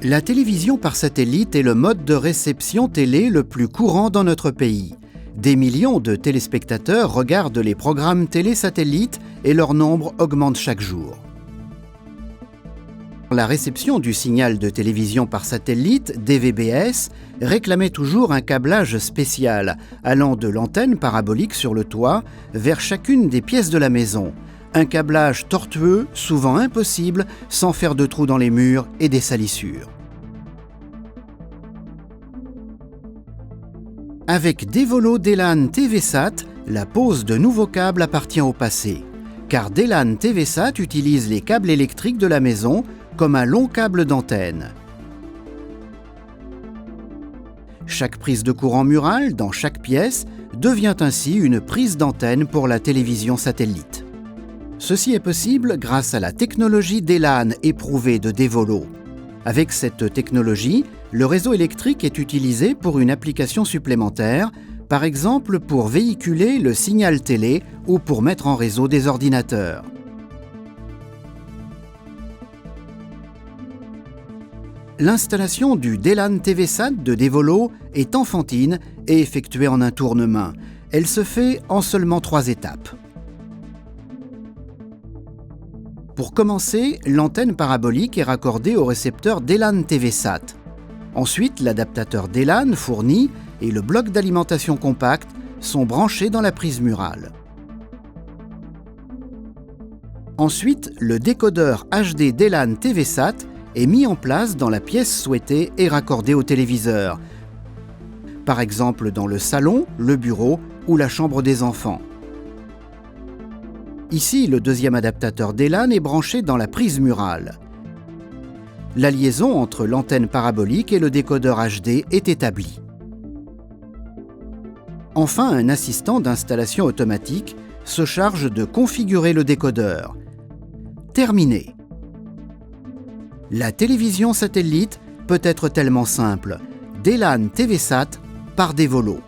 La télévision par satellite est le mode de réception télé le plus courant dans notre pays. Des millions de téléspectateurs regardent les programmes télé satellites et leur nombre augmente chaque jour. La réception du signal de télévision par satellite, DVB-S, réclamait toujours un câblage spécial, allant de l'antenne parabolique sur le toit vers chacune des pièces de la maison. Un câblage tortueux, souvent impossible, sans faire de trous dans les murs et des salissures. Avec Devolo DLAN TVSat, la pose de nouveaux câbles appartient au passé, car DLAN TVSat utilise les câbles électriques de la maison comme un long câble d'antenne. Chaque prise de courant mural dans chaque pièce devient ainsi une prise d'antenne pour la télévision satellite. Ceci est possible grâce à la technologie DLAN éprouvée de Devolo. Avec cette technologie, le réseau électrique est utilisé pour une application supplémentaire, par exemple pour véhiculer le signal télé ou pour mettre en réseau des ordinateurs. L'installation du DLAN TVSat de Devolo est enfantine et effectuée en un tournement. Elle se fait en seulement 3 étapes. Pour commencer, l'antenne parabolique est raccordée au récepteur DLAN TVSat. Ensuite, l'adaptateur DLAN fourni et le bloc d'alimentation compact sont branchés dans la prise murale. Ensuite, le décodeur HD DLAN TVSat est mis en place dans la pièce souhaitée et raccordé au téléviseur, par exemple dans le salon, le bureau ou la chambre des enfants. Ici, le deuxième adaptateur DLAN est branché dans la prise murale. La liaison entre l'antenne parabolique et le décodeur HD est établie. Enfin, un assistant d'installation automatique se charge de configurer le décodeur. Terminé. La télévision satellite peut être tellement simple. DLAN TVSat par Devolo.